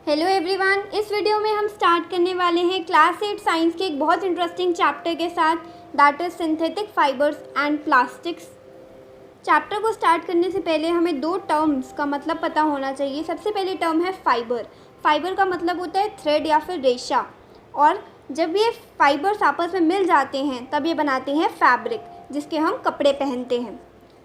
Hello everyone, इस video में हम स्टार्ट करने वाले हैं क्लास 8 साइंस के एक बहुत इंटरेस्टिंग चैप्टर के साथ, that is synthetic fibres and plastics. Chapter को स्टार्ट करने से पहले हमें दो टर्म्स का मतलब पता होना चाहिए। सबसे पहले टर्म है फाइबर। फाइबर का मतलब होता है थ्रेड या फिर रेशा, और जब ये फाइबर्स आपस में मिल जाते हैं तब ये बनाते हैं फैब्रिक, जिसके हम कपड़े पहनते हैं।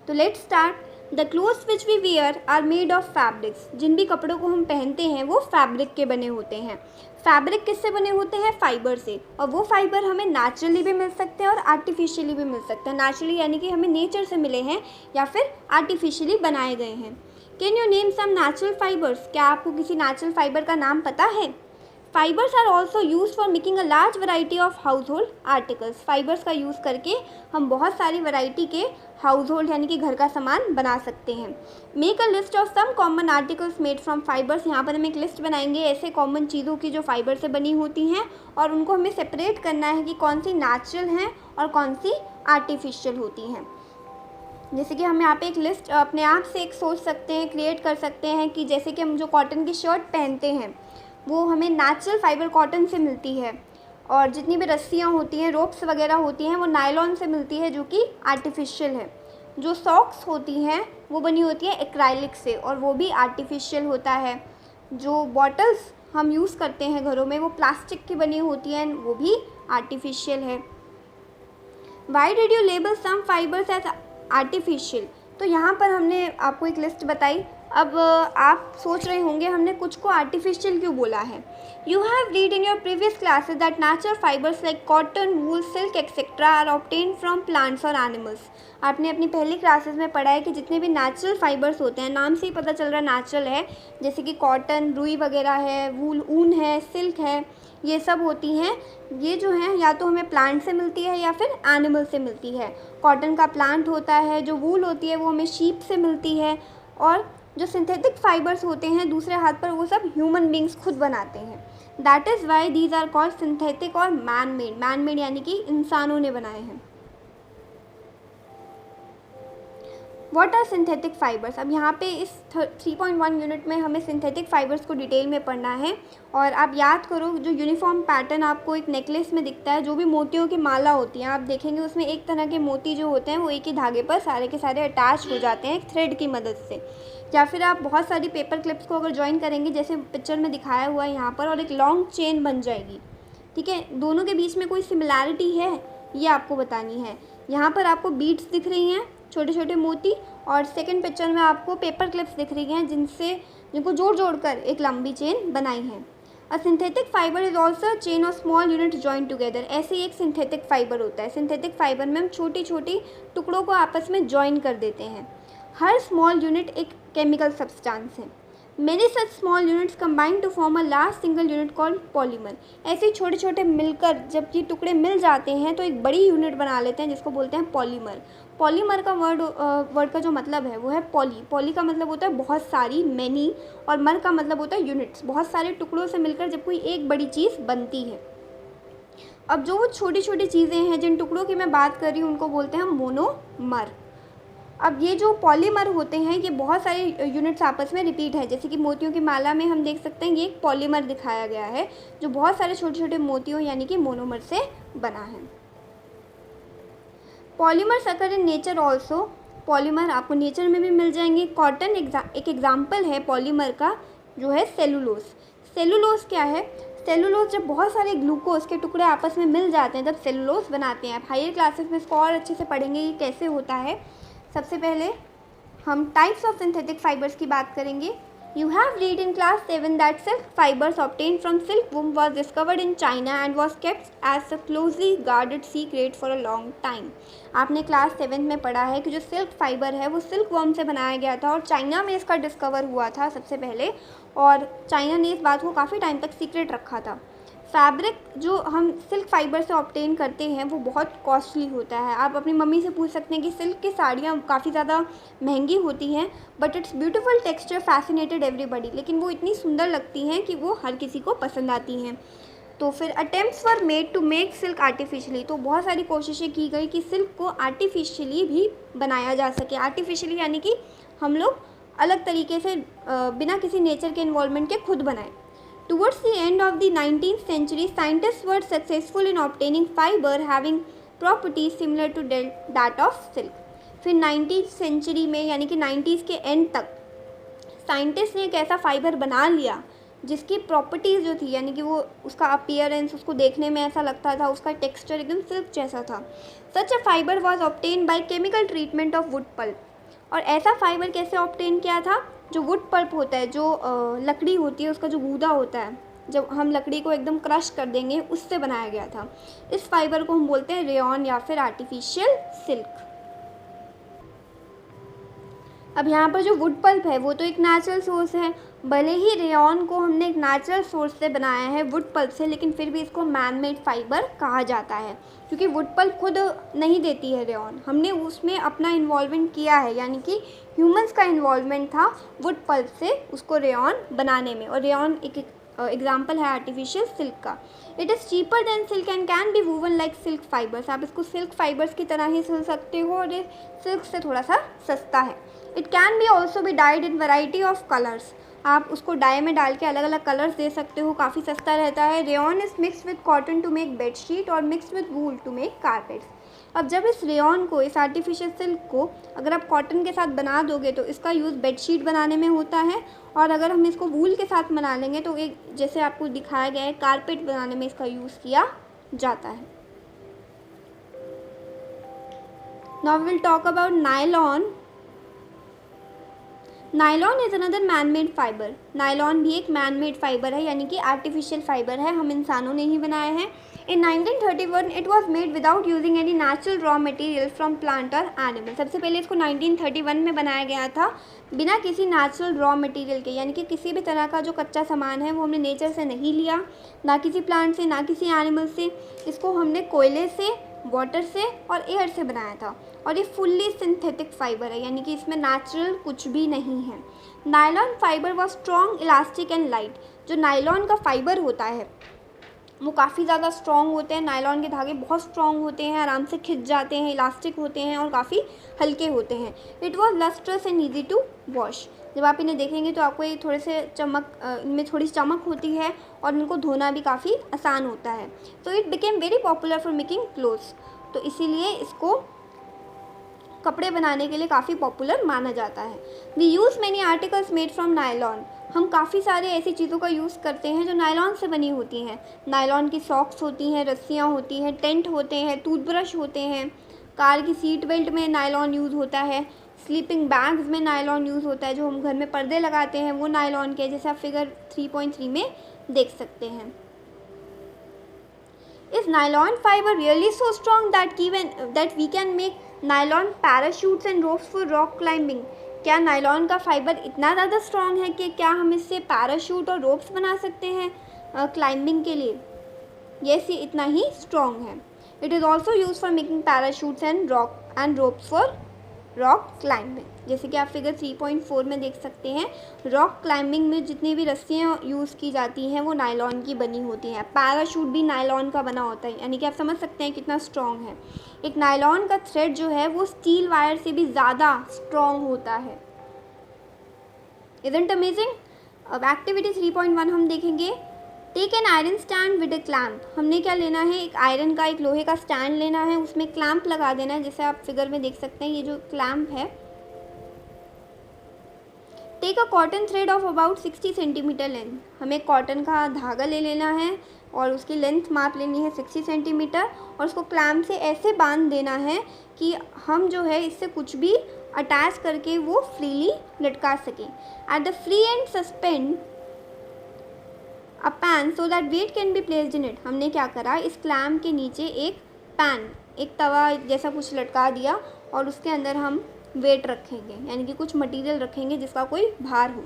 तो let's start. The clothes which we wear are made of fabrics. जिन भी कपड़ों को हम पहनते हैं वो फैब्रिक के बने होते हैं। फैब्रिक किससे बने होते हैं? फाइबर से। और वो फाइबर हमें नेचुरली भी मिल सकते हैं और आर्टिफिशियली भी मिल सकते हैं। नेचुरली यानी कि हमें नेचर से मिले हैं या फिर आर्टिफिशियली बनाए गए हैं। Can you name some natural fibres? क्या आपको किसी नेचुरल फाइबर का नाम पता है? Fibres are also use for making a large variety of household articles. Fibres का यूज़ करके हम बहुत सारी वैरायटी के हाउस होल्ड यानी कि घर का सामान बना सकते हैं। Make a list of some common articles made from fibres. यहाँ पर हम एक लिस्ट बनाएंगे ऐसे कॉमन चीज़ों की जो फाइबर से बनी होती हैं, और उनको हमें सेपरेट करना है कि कौन सी नेचुरल हैं और कौन सी आर्टिफिशियल होती हैं। जैसे कि हम यहाँ पे एक लिस्ट अपने आप से एक सोच सकते हैं, क्रिएट कर सकते हैं कि जैसे कि हम जो कॉटन की शर्ट पहनते हैं वो हमें नेचुरल फाइबर कॉटन से मिलती है, और जितनी भी रस्सियाँ होती हैं, रोप्स वगैरह होती हैं, वो नायलॉन से मिलती है जो कि आर्टिफिशियल है। जो सॉक्स होती हैं वो बनी होती है एक्राइलिक से, और वो भी आर्टिफिशियल होता है। जो बॉटल्स हम यूज़ करते हैं घरों में वो प्लास्टिक की बनी होती हैं, वो भी आर्टिफिशियल है। Why did you label some fibres as artificial? तो यहाँ पर हमने आपको एक लिस्ट बताई। अब आप सोच रहे होंगे हमने कुछ को आर्टिफिशियल क्यों बोला है। You have read in your previous classes that natural fibres like cotton, wool, silk etcetera are obtained from plants और एनिमल्स। आपने अपनी पहली क्लासेस में पढ़ा है कि जितने भी नेचुरल फाइबर्स होते हैं, नाम से ही पता चल रहा है नेचुरल है, जैसे कि कॉटन, रुई वगैरह है, वूल ऊन है, सिल्क है, ये सब होती हैं। ये जो है या तो हमें प्लांट से मिलती है या फिर एनिमल से मिलती है। कॉटन का प्लांट होता है, जो वूल होती है वो हमें शीप से मिलती है, और जो सिंथेटिक फाइबर्स होते हैं दूसरे हाथ पर वो सब ह्यूमन बींग्स खुद बनाते हैं। That is why these are called synthetic और मैन मेड। मैन मेड यानी कि इंसानों ने बनाए हैं। What are synthetic fibres? अब यहाँ पे इस 3.1 यूनिट में हमें सिंथेटिक फाइबर्स को डिटेल में पढ़ना है। और आप याद करो, जो यूनिफॉर्म पैटर्न आपको एक नेकलेस में दिखता है, जो भी मोतियों की माला होती है, आप देखेंगे उसमें एक तरह के मोती जो होते हैं वो एक ही धागे पर सारे के सारे अटैच हो जाते हैं एक थ्रेड की मदद से। या फिर आप बहुत सारी पेपर क्लिप्स को अगर ज्वाइन करेंगे जैसे पिक्चर में दिखाया हुआ है यहाँ पर, और एक लॉन्ग चेन बन जाएगी। ठीक है, दोनों के बीच में कोई सिमिलैरिटी है ये आपको बतानी है। यहाँ पर आपको बीड्स दिख रही हैं, छोटे छोटे मोती, और सेकंड पिक्चर में आपको पेपर क्लिप्स दिख रही हैं जिनको जोड़ कर एक लंबी चेन बनाई है। अ synthetic fibre is also chain of small unit join together. ऐसे ही एक सिंथेटिक फाइबर होता है। सिंथेटिक फाइबर में हम छोटी छोटी टुकड़ों को आपस में जॉइन कर देते हैं। हर स्मॉल यूनिट एक केमिकल सब्सटेंस है। Many such small units combine to form a large single unit called polymer. ऐसे छोटे छोटे मिलकर जब ये टुकड़े मिल जाते हैं तो एक बड़ी यूनिट बना लेते हैं जिसको बोलते हैं पॉलीमर। पॉलीमर का वर्ड का जो मतलब है वो है पॉली। पॉली का मतलब होता है बहुत सारी, मैनी, और मर का मतलब होता है यूनिट्स। बहुत सारे टुकड़ों से मिलकर जब कोई एक बड़ी चीज़ बनती है। अब जो वो छोटी छोटी चीज़ें हैं जिन टुकड़ों की मैं बात कर रही हूँ उनको बोलते हैं मोनोमर। अब ये जो पॉलीमर होते हैं ये बहुत सारे यूनिट्स आपस में रिपीट है। जैसे कि मोतियों की माला में हम देख सकते हैं ये एक पॉलीमर दिखाया गया है जो बहुत सारे छोटे छोटे मोतियों यानी कि मोनोमर से बना है। Polymers occur in nature also. Polymer आपको नेचर में भी मिल जाएंगे। कॉटन एक एग्जाम्पल है पॉलीमर का, जो है सेलुलोज। सेलुलोज क्या है? सेलुलोज जब बहुत सारे ग्लूकोज के टुकड़े आपस में मिल जाते हैं तब सेलुलोज बनाते हैं। आप हायर क्लासेस में इसको और अच्छे से पढ़ेंगे ये कैसे होता है। सबसे पहले हम टाइप्स ऑफ सिंथेटिक फाइबर्स की बात करेंगे। You have read in class 7 that silk fibres obtained from silk worm was discovered in China and was kept as a closely guarded secret for a long time. आपने class 7 में पढ़ा है कि जो silk fibre है वो silk worm से बनाया गया था और चाइना में इसका डिस्कवर हुआ था सबसे पहले, और चाइना ने इस बात को काफ़ी टाइम तक सीक्रेट रखा था। फैब्रिक जो हम सिल्क फाइबर से ऑब्टेन करते हैं वो बहुत कॉस्टली होता है। आप अपनी मम्मी से पूछ सकते हैं कि सिल्क की साड़ियाँ काफ़ी ज़्यादा महंगी होती हैं, but it's beautiful texture fascinated everybody. लेकिन वो इतनी सुंदर लगती हैं कि वो हर किसी को पसंद आती हैं। तो फिर attempts were made to make silk artificially. तो बहुत सारी कोशिशें की गई कि सिल्क को आर्टिफिशियली भी बनाया जा सके। आर्टिफिशियली यानी कि हम लोग अलग तरीके से बिना किसी नेचर के इन्वॉल्वमेंट के खुद बनाएं। Towards the end of the 19th century, scientists were successful in obtaining fiber having properties similar to that of silk. फिर 19th सेंचुरी में यानी कि 90s के एंड तक साइंटिस्ट ने एक ऐसा फाइबर बना लिया जिसकी प्रॉपर्टीज़ जो थी, यानी कि वो उसका अपीयरेंस, उसको देखने में ऐसा लगता था, उसका टेक्सचर एकदम सिल्क जैसा था. Such a fibre was obtain by chemical treatment of wood pulp. और ऐसा फाइबर कैसे ऑब्टेन किया था? जो वुड पल्प होता है, जो लकड़ी होती है, उसका जो गूदा होता है, जब हम लकड़ी को एकदम क्रश कर देंगे, उससे बनाया गया था. इस फाइबर को हम बोलते हैं रेयॉन या फिर आर्टिफिशियल सिल्क. अब यहाँ पर जो वुड पल्प है वो तो एक नेचुरल सोर्स है. भले ही रेयॉन को हमने एक नेचुरल सोर्स से बनाया है, वुड पल्प से, लेकिन फिर भी इसको मैन मेड फाइबर कहा जाता है क्योंकि वुड पल्प खुद नहीं देती है रेयॉन. हमने उसमें अपना इन्वॉल्वमेंट किया है, यानी कि ह्यूमंस का इन्वॉल्वमेंट था वुड पल्प से उसको रेयॉन बनाने में. और रेयॉन एक एग्जाम्पल है आर्टिफिशियल सिल्क का. It is cheaper than silk and can be woven like silk fibres. आप इसको सिल्क फाइबर्स की तरह ही सिल सकते हो और ये सिल्क से थोड़ा सा सस्ता है. It can B also be died in variety of colours. आप उसको डाई में डाल के अलग अलग कलर्स दे सकते हो, काफ़ी सस्ता रहता है. Rayon is mix with cotton to make bedsheet और mix with wool to make carpets. अब जब इस रेयॉन को, इस आर्टिफिशियल सिल्क को अगर आप कॉटन के साथ बना दोगे तो इसका यूज़ बेडशीट बनाने में होता है, और अगर हम इसको वूल के साथ बना लेंगे तो एक, जैसे आपको दिखाया गया है, कारपेट बनाने में इसका यूज़ किया जाता है. Now we will talk about nylon. Nylon is another man made fibre. Nylon भी एक मैन मेड फाइबर है, यानी कि आर्टिफिशियल फाइबर है, हम इंसानों ने ही बनाए हैं. इन 1931 it was made without using any natural raw material from plant और एनिमल. सबसे पहले इसको 1931 में बनाया गया था बिना किसी नेचुरल रॉ मटेरियल के, यानी कि किसी भी तरह का जो कच्चा सामान है वो हमने नेचर से नहीं लिया, ना किसी प्लांट से, ना किसी एनिमल से. इसको हमने कोयले से, वाटर से और एयर से बनाया था. और ये फुल्ली सिंथेटिक फाइबर है, यानी कि इसमें नेचुरल कुछ भी नहीं है. Nylon fibre was strong, elastic and light. जो नायलॉन का फाइबर होता है वो काफ़ी ज़्यादा स्ट्रॉन्ग होते हैं. नायलॉन के धागे बहुत स्ट्रॉन्ग होते हैं, आराम से खिंच जाते हैं, इलास्टिक होते हैं और काफ़ी हल्के होते हैं. It was lustrous and easy to wash. जब आप इन्हें देखेंगे तो आपको ये थोड़े से इनमें थोड़ी चमक होती है और इनको धोना भी काफ़ी आसान होता है. तो it became very popular for making clothes. तो इसीलिए इसको कपड़े बनाने के लिए काफ़ी पॉपुलर माना जाता है. We use many articles made from nylon. हम काफ़ी सारे ऐसी चीज़ों का यूज़ करते हैं जो नायलॉन से बनी होती हैं. नायलॉन की सॉक्स होती हैं, रस्सियाँ होती हैं, टेंट होते हैं, टूथब्रश होते हैं, कार की सीट बेल्ट में नायलॉन यूज़ होता है, स्लीपिंग बैग्स में नायलॉन यूज़ होता है, जो हम घर में पर्दे लगाते हैं वो नायलॉन के, जैसे आप फिगर 3.3 में देख सकते हैं. Is nylon fiber really so strong that we can make nylon parachutes and ropes for rock climbing? क्या नायलॉन का फाइबर इतना ज़्यादा स्ट्रॉन्ग है कि क्या हम इससे पैराशूट और रोप्स बना सकते हैं क्लाइंबिंग के लिए? यस, ये इतना ही स्ट्रॉन्ग है. It is also use for making parachutes and ropes for rock climbing. जैसे कि आप फिगर 3.4 में देख सकते हैं, रॉक क्लाइंबिंग में जितनी भी रस्सियाँ यूज़ की जाती हैं वो नायलॉन की बनी होती हैं. पैराशूट भी नायलॉन का बना होता है, यानी कि आप समझ सकते हैं कितना स्ट्रॉन्ग है. एक नायलॉन का थ्रेड जो है वो स्टील वायर से भी ज़्यादा स्ट्रॉन्ग होता है. Isn't amazing? अब एक्टिविटी 3.1 हम देखेंगे. Take an iron stand with a clamp. हमने क्या लेना है? एक आयरन का, एक लोहे का स्टैंड लेना है, उसमें क्लैम्प लगा देना है, जैसे आप फिगर में देख सकते हैं. ये जो क्लैम्प है. Take a cotton thread of about 60 centimetre length. हमें कॉटन का धागा ले लेना है और उसकी लेंथ माप लेनी है 60 सेंटीमीटर, और उसको क्लैम्प से ऐसे बांध देना है कि हम जो है इससे कुछ भी अटैच करके वो फ्रीली लटका सकें. At the free end suspend a pan so that weight can be placed in it. हमने क्या करा? इस क्लैम्प के नीचे एक पैन, एक तवा जैसा कुछ लटका दिया और उसके अंदर हम वेट रखेंगे, यानी कि कुछ मटेरियल रखेंगे जिसका कोई भार हो.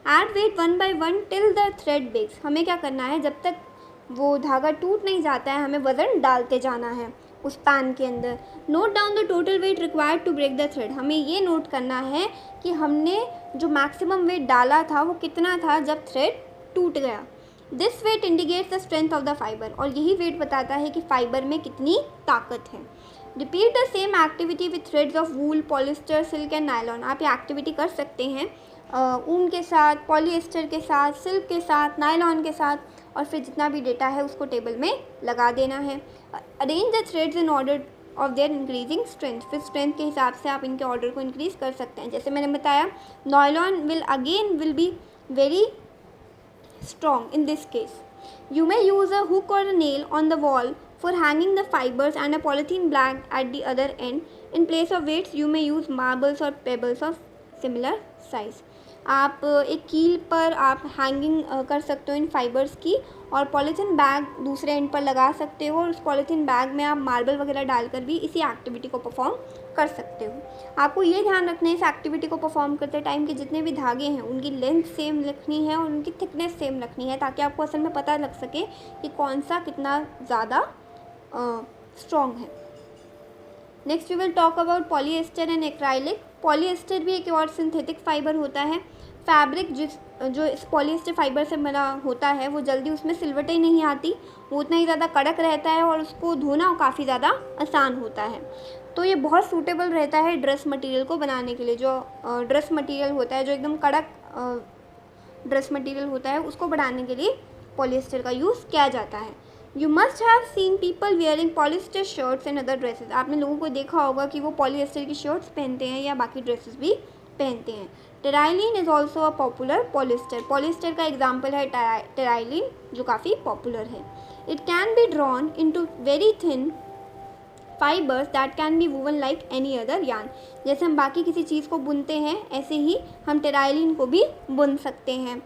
Add weight 1 by 1 till the thread breaks. हमें क्या करना है? जब तक वो धागा टूट नहीं जाता है, हमें वज़न डालते जाना है उस पैन के अंदर. Note down the total weight required to break the thread. हमें ये नोट करना है कि हमने जो मैक्सिमम वेट डाला था वो कितना था जब थ्रेड टूट गया. This weight indicates the strength of the fibre. और यही वेट बताता है कि फाइबर में कितनी ताकत है. Repeat the same activity with threads of wool, polyester, silk and nylon. आप ये एक्टिविटी कर सकते हैं ऊन के साथ, पॉलिएस्टर के साथ, सिल्क के साथ, नायलॉन के साथ, और फिर जितना भी डेटा है उसको टेबल में लगा देना है। Arrange the threads in order of their increasing strength, फिर स्ट्रेंथ के हिसाब से आप इनके ऑर्डर को इंक्रीज़ कर सकते हैं। जैसे मैंने बताया, nylon will be very strong in this case. You may use a hook or a nail on the wall for hanging the fibers and a polythene bag at the other end. In place of weights, you may use marbles or pebbles of similar size. आप एक कील पर आप hanging कर सकते हो इन fibres की, और पॉलीथीन बैग दूसरे एंड पर लगा सकते हो, और उस पॉलीथीन बैग में आप मार्बल वगैरह डालकर भी इसी एक्टिविटी को परफॉर्म कर सकते हो। आपको ये ध्यान रखना है इस एक्टिविटी को परफॉर्म करते टाइम कि जितने भी धागे हैं उनकी लेंथ सेम रखनी है और उनकी थिकनेस सेम रखनी है, ताकि आपको असल में पता लग सके कि कौन सा कितना ज़्यादा स्ट्रॉन्ग है। Next we will talk about polyester and acrylic. Polyester भी एक और सिंथेटिक फाइबर होता है। फैब्रिक जो इस पॉलीएस्टर फाइबर से बना होता है वो जल्दी उसमें सिलवटें नहीं आती, वो उतना ही ज़्यादा कड़क रहता है और उसको धोना काफ़ी ज़्यादा आसान होता है। तो ये बहुत सूटेबल रहता है ड्रेस मटेरियल को बनाने के लिए। जो ड्रेस मटेरियल होता है, जो एकदम कड़क ड्रेस मटेरियल होता है, उसको बनाने के लिए पॉलीएस्टर का यूज़ किया जाता है। You must have seen people wearing polyester shirts and other dresses. आपने लोगों को देखा होगा कि वो पॉलीएस्टर की शर्ट्स पहनते हैं या बाकी ड्रेसेस भी पहनते हैं। Terylene is also a popular polyester. Polyester का एग्जाम्पल है टेराइलिन, जो काफ़ी पॉपुलर है। It can be drawn into very thin fibres that can be woven like any other yarn. जैसे हम बाकी किसी चीज़ को बुनते हैं, ऐसे ही हम टेराइलिन को भी बुन सकते हैं।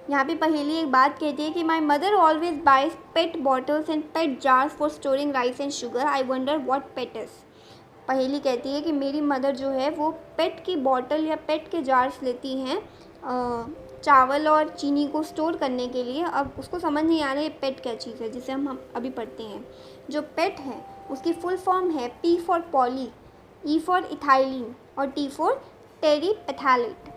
यहाँ पे पहेली एक बात कहती है कि my mother always buys PET bottles and PET jars for storing rice and sugar, I wonder what PET is. पहेली कहती है कि मेरी मदर जो है वो पेट की बॉटल या पेट के जार्स लेती हैं चावल और चीनी को स्टोर करने के लिए। अब उसको समझ नहीं आ रहा है पेट क्या चीज़ है, जिसे हम अभी पढ़ते हैं। जो पेट है उसकी फुल फॉर्म है P for poly, E for ethylene और T फॉर टेरीपेथैलेट।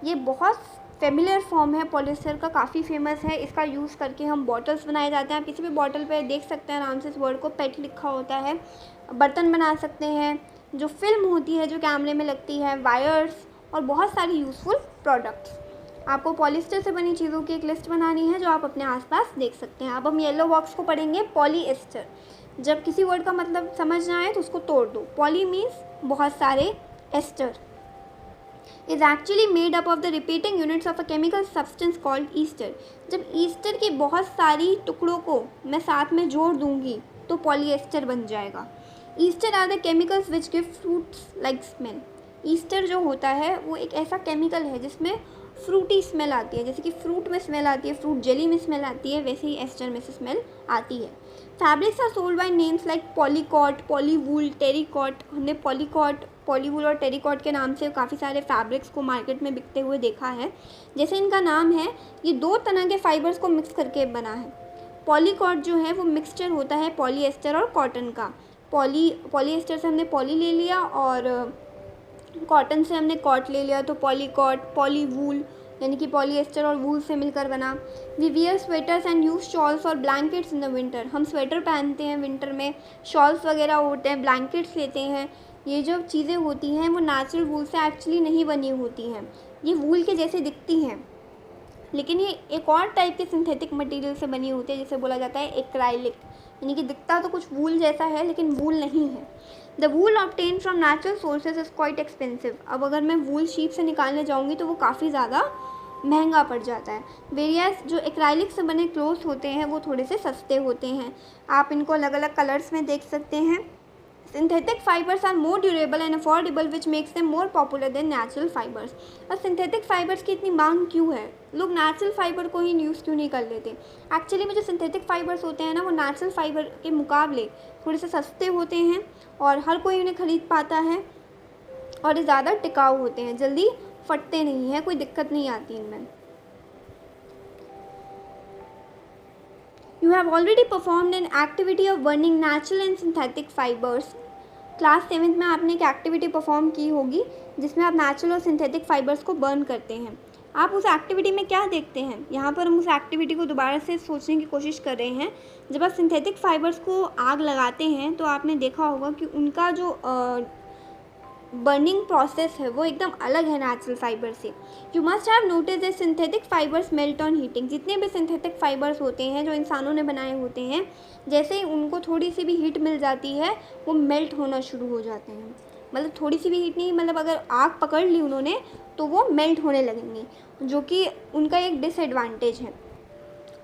ये बहुत फेमिलियर फॉर्म है पॉलीएस्टर का, काफ़ी फेमस है। इसका यूज़ करके हम बॉटल्स बनाए जाते हैं। आप किसी भी बॉटल पे देख सकते हैं आराम से इस वर्ड को, पेट लिखा होता है। बर्तन बना सकते हैं, जो फिल्म होती है जो कैमरे में लगती है, वायर्स और बहुत सारी यूज़फुल प्रोडक्ट्स। आपको पॉलीएस्टर से बनी चीज़ों की एक लिस्ट बनानी है जो आप अपने आसपास देख सकते हैं। अब हम येलो बॉक्स को पढ़ेंगे, पॉलीएस्टर। जब किसी वर्ड का मतलब समझ ना आए तो उसको तोड़ दो। पॉली मीन्स बहुत सारे, ester is actually made up of the repeating units of a chemical substance called ester। जब ईस्टर की बहुत सारी टुकड़ों को मैं साथ में जोड़ दूंगी तो पॉलीएस्टर बन जाएगा। Esters are the chemicals which give fruits like smell. Esters जो होता है वो एक ऐसा केमिकल है जिसमें फ्रूटी स्मेल आती है। जैसे कि फ्रूट में स्मेल आती है, फ्रूट जेली में स्मेल आती है, वैसे ही एस्टर में से स्मेल आती है। Fabrics are sold by names like polycot, polywool, terrycot. हमने पॉलीकॉट, पॉलीवूल और टेरिकॉट के नाम से काफ़ी सारे फैब्रिक्स को मार्केट में बिकते हुए देखा है। जैसे इनका नाम है, ये दो तरह के फाइबर्स को मिक्स करके बना है। पॉलीकॉट जो है वो मिक्सचर होता है पॉलीएस्टर और कॉटन का। पॉलीएस्टर से हमने पॉली ले लिया और कॉटन से हमने कॉट ले लिया, तो पॉलीकॉट, पॉलीवूल यानी कि पॉलीएस्टर और वूल से मिलकर बना। We wear sweaters and use shawls और ब्लैंकेट्स इन द विंटर। हम स्वेटर पहनते हैं विंटर में, शॉल्स वगैरह होते हैं, ब्लैंकेट्स लेते हैं। ये जो चीज़ें होती हैं वो नेचुरल वूल से एक्चुअली नहीं बनी होती हैं, ये वूल के जैसे दिखती हैं, लेकिन ये एक और टाइप के सिंथेटिक मटेरियल से बनी होती है जिसे बोला जाता है एक्राइलिक। यानी कि दिखता तो कुछ वूल जैसा है लेकिन वूल नहीं है। The wool obtain from natural sources is quite expensive. अब अगर मैं वूल शीप से निकालने जाऊँगी तो वो काफ़ी ज़्यादा महंगा पड़ जाता है। वेरियस जो एक्राइलिक से बने क्लोथ्स होते हैं वो थोड़े से सस्ते होते हैं। आप इनको अलग अलग कलर्स में देख सकते हैं। Synthetic fibres are more durable and affordable which makes them more popular than natural fibres. अब सिंथेटिक फाइबर्स की इतनी मांग क्यों है? लोग नेचुरल फाइबर को ही यूज़ क्यों नहीं कर लेते? एक्चुअली में जो सिंथेटिक फाइबर्स होते हैं ना, वो नेचुरल फाइबर के मुकाबले थोड़े से सस्ते होते हैं और हर कोई उन्हें खरीद पाता है, और ये ज़्यादा टिकाऊ होते हैं, जल्दी फटते नहीं हैं, कोई दिक्कत नहीं आती इनमें। You have already performed an activity of burning natural and synthetic fibers। Class 7th में आपने एक एक्टिविटी परफॉर्म की होगी जिसमें आप नेचुरल और सिंथेटिक फाइबर्स को बर्न करते हैं। आप उस एक्टिविटी में क्या देखते हैं? यहाँ पर हम उस एक्टिविटी को दोबारा से सोचने की कोशिश कर रहे हैं। जब आप सिंथेटिक फाइबर्स को आग लगाते हैं तो आपने देखा होगा कि उनका जो बर्निंग प्रोसेस है वो एकदम अलग है नेचुरल फाइबर से। You must have notice that synthetic fibres melt on heating. जितने भी सिंथेटिक फाइबर्स होते हैं जो इंसानों ने बनाए होते हैं, जैसे ही उनको थोड़ी सी भी हीट मिल जाती है वो मेल्ट होना शुरू हो जाते हैं। मतलब थोड़ी सी भी हीट नहीं, मतलब अगर आग पकड़ ली उन्होंने तो वो मेल्ट होने लगेंगी, जो कि उनका एक डिसएडवांटेज है।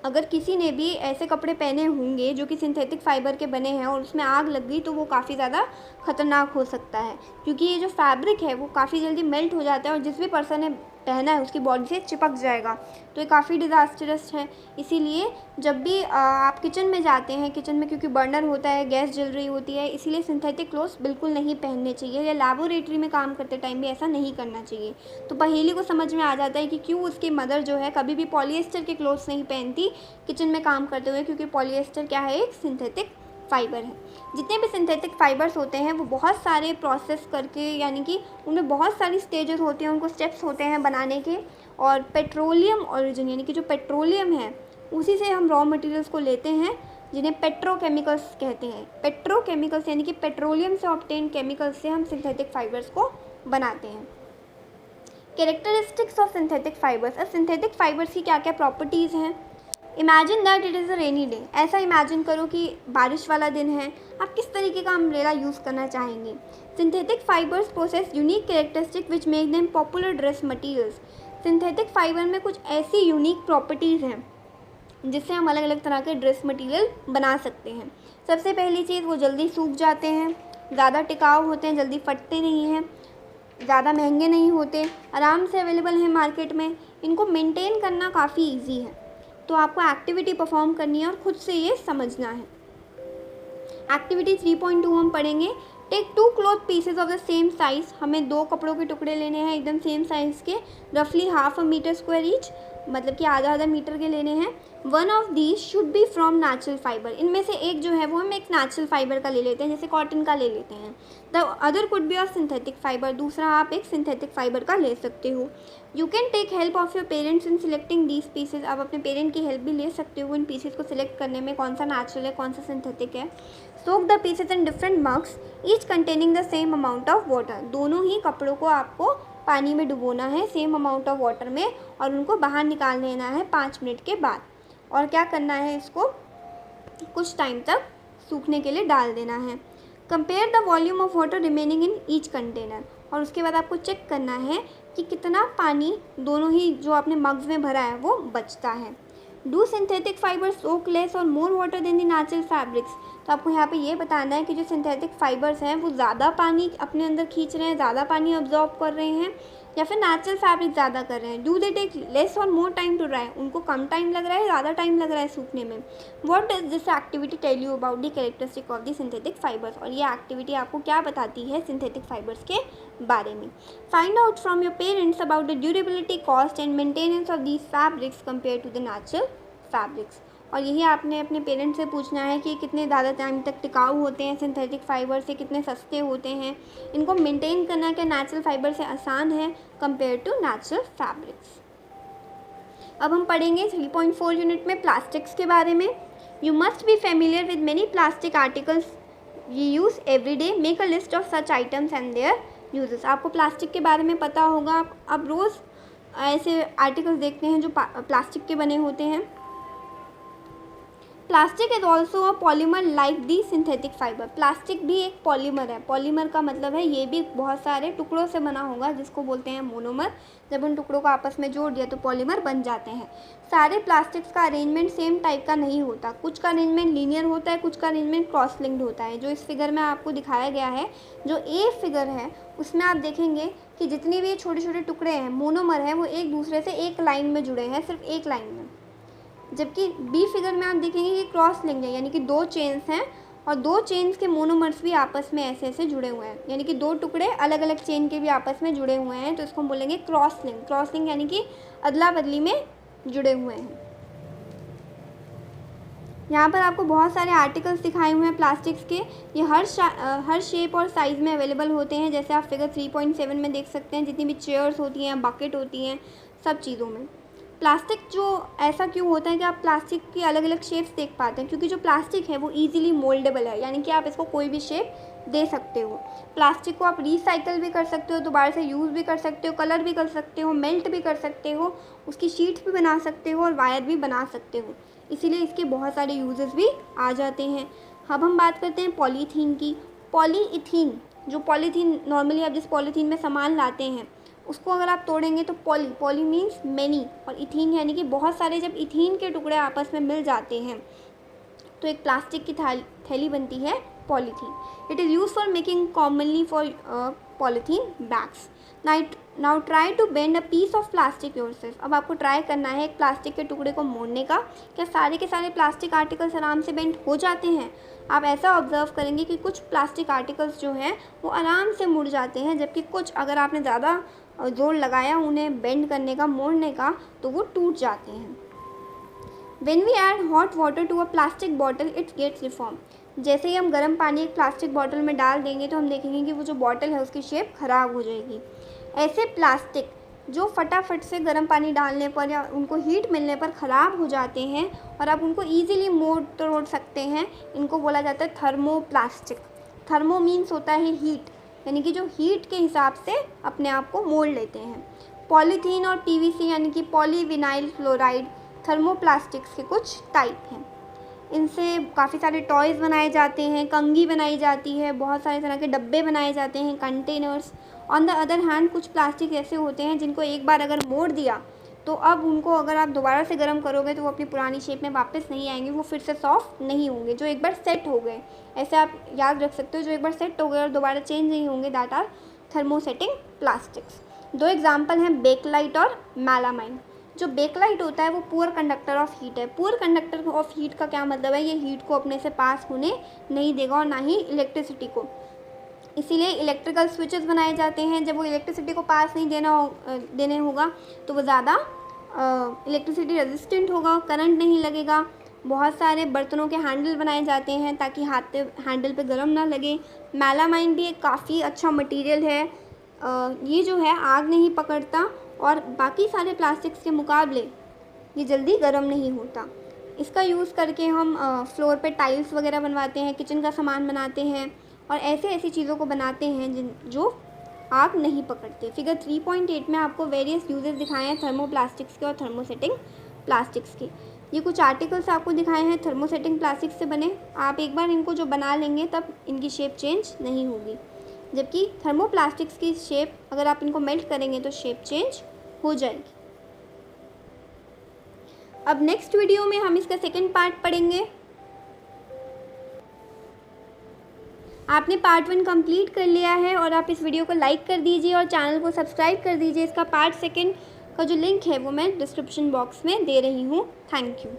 अगर किसी ने भी ऐसे कपड़े पहने होंगे जो कि सिंथेटिक फाइबर के बने हैं और उसमें आग लग गई तो वो काफ़ी ज़्यादा ख़तरनाक हो सकता है, क्योंकि ये जो फैब्रिक है वो काफ़ी जल्दी मेल्ट हो जाता है और जिस भी पर्सन ने पहना है उसकी बॉडी से चिपक जाएगा, तो ये काफ़ी डिज़ास्टरस है। इसीलिए जब भी आप किचन में जाते हैं, किचन में क्योंकि बर्नर होता है, गैस जल रही होती है, इसीलिए सिंथेटिक क्लोथ्स बिल्कुल नहीं पहनने चाहिए, या लैबोरेटरी में काम करते टाइम भी ऐसा नहीं करना चाहिए। तो पहेली को समझ में आ जाता है कि क्यों उसकी मदर जो है कभी भी पॉलिएस्टर के क्लोथ्स नहीं पहनती किचन में काम करते हुए, क्योंकि पॉलिएस्टर क्या है, एक सिंथेटिक फाइबर है। जितने भी सिंथेटिक फाइबर्स होते हैं वो बहुत सारे प्रोसेस करके, यानी कि उनमें बहुत सारी स्टेजेस होती हैं, उनको स्टेप्स होते हैं बनाने के, और पेट्रोलियम ओरिजिन यानी कि जो पेट्रोलियम है उसी से हम रॉ मटेरियल्स को लेते हैं, जिन्हें पेट्रोकेमिकल्स कहते हैं। पेट्रोकेमिकल्स यानी कि पेट्रोलियम से ऑब्टेन केमिकल्स से हम सिंथेटिक फाइबर्स को बनाते हैं। Characteristics of synthetic fibres. अब सिंथेटिक फाइबर्स की क्या क्या प्रॉपर्टीज़ हैं। Imagine that it is a rainy day. ऐसा इमेजिन करो कि बारिश वाला दिन है, आप किस तरीके का अम्ब्रेला यूज़ करना चाहेंगे। Synthetic fibres process unique characteristic which make them popular dress materials. Synthetic fibre में कुछ ऐसी यूनिक प्रॉपर्टीज़ हैं जिससे हम अलग अलग तरह के ड्रेस मटीरियल बना सकते हैं। सबसे पहली चीज़, वो जल्दी सूख जाते हैं, ज़्यादा टिकाऊ होते हैं, जल्दी फटते नहीं हैं, ज़्यादा महंगे नहीं होते, आराम से अवेलेबल हैं मार्केट में, इनको मेंटेन करना काफ़ी इजी है। तो आपको एक्टिविटी परफॉर्म करनी है और ख़ुद से ये समझना है। एक्टिविटी 3.2 हम पढ़ेंगे। Take 2 cloth pieces of the same size. हमें 2 कपड़ों के टुकड़े लेने हैं एकदम सेम साइज़ के, रफली ½ मीटर स्क्वायर ईच, मतलब कि आधा मीटर के लेने हैं। One of these should be from natural fibre. इनमें से एक जो है वो हम एक नेचुरल फाइबर का ले लेते हैं, जैसे कॉटन का ले लेते हैं। The other could be of synthetic fibre. दूसरा आप एक सिंथेटिक फाइबर का ले सकते हो। You can take help of your parents in selecting these pieces. आप अपने पेरेंट की हेल्प भी ले सकते हो इन पीसेज को सिलेक्ट करने में, कौन सा नेचुरल है कौन सा सिंथेटिक है। Soak the pieces in different mugs each containing the same amount of water. दोनों ही कपड़ों को आपको पानी में डुबोना है सेम अमाउंट ऑफ वाटर में, और उनको बाहर निकाल लेना है 5 मिनट के बाद। और क्या करना है, इसको कुछ टाइम तक सूखने के लिए डाल देना है। Compare the volume of water remaining in each container. और उसके बाद आपको चेक करना है कि कितना पानी दोनों ही जो आपने मग्स में भरा है वो बचता है। Do synthetic fibres soak less और more water than the natural fabrics. तो आपको यहाँ पे ये बताना है कि जो सिंथेटिक फाइबर्स हैं वो ज़्यादा पानी अपने अंदर खींच रहे हैं, ज़्यादा पानी ऑब्जॉर्ब कर रहे हैं, या फिर नेचुरल फैब्रिक ज़्यादा कर रहे हैं। डू दे टेक लेस और मोर टाइम टू ड्राई। उनको कम टाइम लग रहा है, ज़्यादा टाइम लग रहा है सूखने में। What does this activity tell you about the characteristic of the synthetic fibres. और ये एक्टिविटी आपको क्या बताती है सिंथेटिक फाइबर्स के बारे में। Find out from your parents about the durability, cost and maintenance of these fabrics compare to the natural fabrics. और यही आपने अपने पेरेंट्स से पूछना है कि कितने ज़्यादा टाइम तक टिकाऊ होते हैं सिंथेटिक फाइबर से, कितने सस्ते होते हैं, इनको मेंटेन करना क्या नेचुरल फाइबर से आसान है कंपेयर टू नेचुरल फैब्रिक्स। अब हम पढ़ेंगे 3.4 यूनिट में प्लास्टिक्स के बारे में। You must be familiar with many plastic articles we use every day. Make a list of such items and their uses. आपको प्लास्टिक के बारे में पता होगा, आप रोज़ ऐसे आर्टिकल्स देखते हैं जो प्लास्टिक के बने होते हैं। Plastic is also a polymer like the synthetic fibre. Plastic भी एक पॉलीमर है। पॉलीमर का मतलब है ये भी बहुत सारे टुकड़ों से बना होगा, जिसको बोलते हैं मोनोमर। जब उन टुकड़ों को आपस में जोड़ दिया तो पॉलीमर बन जाते हैं। सारे प्लास्टिक्स का अरेंजमेंट सेम टाइप का नहीं होता। कुछ का अरेंजमेंट लीनियर होता है, कुछ का अरेंजमेंट क्रॉस लिंक्ड होता है। जो इस फिगर में आपको दिखाया गया है, जो ए फिगर है, उसमें आप देखेंगे कि जितने भी छोटे छोटे टुकड़े हैं मोनोमर हैं, वो एक दूसरे से एक लाइन में जुड़े हैं, सिर्फ एक लाइन में। जबकि बी फिगर में आप देखेंगे कि क्रॉस लिंक्ड है, यानी कि 2 चेन्स हैं और 2 चेन्स के मोनोमर्स भी आपस में ऐसे ऐसे जुड़े हुए हैं, यानी कि 2 टुकड़े अलग अलग चेन के भी आपस में जुड़े हुए हैं, तो इसको हम बोलेंगे क्रॉस लिंक। क्रॉस लिंक यानी कि अदला बदली में जुड़े हुए हैं। यहाँ पर आपको बहुत सारे आर्टिकल्स दिखाए हुए हैं प्लास्टिक्स के। ये हर शेप और साइज़ में अवेलेबल होते हैं, जैसे आप फिगर 3.7 में देख सकते हैं। जितनी भी चेयर्स होती हैं, बकेट होती हैं, सब चीज़ों में प्लास्टिक जो ऐसा क्यों होता है कि आप प्लास्टिक की अलग अलग शेप्स देख पाते हैं, क्योंकि जो प्लास्टिक है वो ईजिली मोल्डेबल है, यानी कि आप इसको कोई भी शेप दे सकते हो। प्लास्टिक को आप रिसाइकल भी कर सकते हो, दोबारा से यूज़ भी कर सकते हो, कलर भी कर सकते हो, मेल्ट भी कर सकते हो, उसकी शीट्स भी बना सकते हो और वायर भी बना सकते हो। इसीलिए इसके बहुत सारे यूजेस भी आ जाते हैं। अब हम बात करते हैं पॉलीथीन की। पॉलीइथीन, जो पॉलीथीन नॉर्मली आप जिस पॉलीथीन में सामान लाते हैं उसको अगर आप तोड़ेंगे तो पॉली मीन्स मैनी, और इथीन यानी कि बहुत सारे। जब इथीन के टुकड़े आपस में मिल जाते हैं तो एक प्लास्टिक की थैली बनती है polythene. It is use for making commonly for polythene bags. Now try to bend a piece of plastic yourself. अब आपको ट्राई करना है एक प्लास्टिक के टुकड़े को मोड़ने का। क्या सारे के सारे प्लास्टिक आर्टिकल्स आराम से बेंड हो जाते हैं? आप ऐसा ऑब्जर्व करेंगे कि कुछ प्लास्टिक आर्टिकल्स जो हैं वो आराम से मुड़ जाते हैं, जबकि कुछ अगर आपने ज़्यादा जोर लगाया उन्हें बेंड करने का, मोड़ने का, तो वो टूट जाते हैं। When we add hot water to a plastic bottle, it gets deformed. जैसे ही हम गर्म पानी एक प्लास्टिक बॉटल में डाल देंगे तो हम देखेंगे कि वो जो बॉटल है उसकी शेप ख़राब हो जाएगी। ऐसे प्लास्टिक जो फटाफट से गर्म पानी डालने पर या उनको हीट मिलने पर ख़राब हो जाते हैं और आप उनको ईजिली मोड़ तोड़ सकते हैं, इनको बोला जाता है थर्मोप्लास्टिक। थर्मो मीन्स होता है हीट, यानी कि जो हीट के हिसाब से अपने आप को मोड़ लेते हैं। पॉलीथीन और पीवीसी यानी कि पॉलीविनाइल क्लोराइड थर्मोप्लास्टिक्स के कुछ टाइप हैं। इनसे काफ़ी सारे टॉयज़ बनाए जाते हैं, कंघी बनाई जाती है, बहुत सारे तरह के डब्बे बनाए जाते हैं, containers. On the other hand कुछ प्लास्टिक ऐसे होते हैं जिनको एक बार अगर मोड़ दिया तो अब उनको अगर आप दोबारा से गर्म करोगे तो वो अपनी पुरानी शेप में वापस नहीं आएंगे, वो फिर से सॉफ्ट नहीं होंगे। जो एक बार सेट हो गए, ऐसे आप याद रख सकते हो, जो एक बार सेट हो गए और दोबारा चेंज नहीं होंगे, दैट आर थर्मोसेटिंग प्लास्टिक्स। दो एग्जाम्पल हैं बेकलाइट और मेलामाइन। जो बेकलाइट होता है वो पुअर कंडक्टर ऑफ हीट है। पुअर कंडक्टर ऑफ हीट का क्या मतलब है? ये हीट को अपने से पास होने नहीं देगा और ना ही इलेक्ट्रिसिटी को। इसीलिए इलेक्ट्रिकल स्विचेस बनाए जाते हैं। जब वो इलेक्ट्रिसिटी को पास नहीं देने होगा तो वो ज़्यादा इलेक्ट्रिसिटी रेजिस्टेंट होगा, करंट नहीं लगेगा। बहुत सारे बर्तनों के हैंडल बनाए जाते हैं ताकि हैंडल पे गर्म ना लगे। मेलामाइन भी एक काफ़ी अच्छा मटेरियल है। ये जो है आग नहीं पकड़ता और बाकी सारे प्लास्टिक्स के मुकाबले ये जल्दी गर्म नहीं होता। इसका यूज़ करके हम फ्लोर पे टाइल्स वगैरह बनवाते हैं, किचन का सामान बनाते हैं और ऐसी चीज़ों को बनाते हैं जो आग नहीं पकड़ते। फिगर 3.8 में आपको वेरियस यूजेस दिखाए हैं थर्मोप्लास्टिक्स के और थर्मोसेटिंग प्लास्टिक्स के। ये कुछ आर्टिकल्स आपको दिखाए हैं थर्मोसेटिंग प्लास्टिक्स से बने। आप एक बार इनको जो बना लेंगे तब इनकी शेप चेंज नहीं होगी, जबकि थर्मोप्लास्टिक्स की शेप अगर आप इनको मेल्ट करेंगे तो शेप चेंज हो जाएगी। अब नेक्स्ट वीडियो में हम इसका सेकंड पार्ट पढ़ेंगे। आपने पार्ट 1 कंप्लीट कर लिया है और आप इस वीडियो को लाइक कर दीजिए और चैनल को सब्सक्राइब कर दीजिए। इसका पार्ट 2 का जो लिंक है वो मैं डिस्क्रिप्शन बॉक्स में दे रही हूँ। Thank you.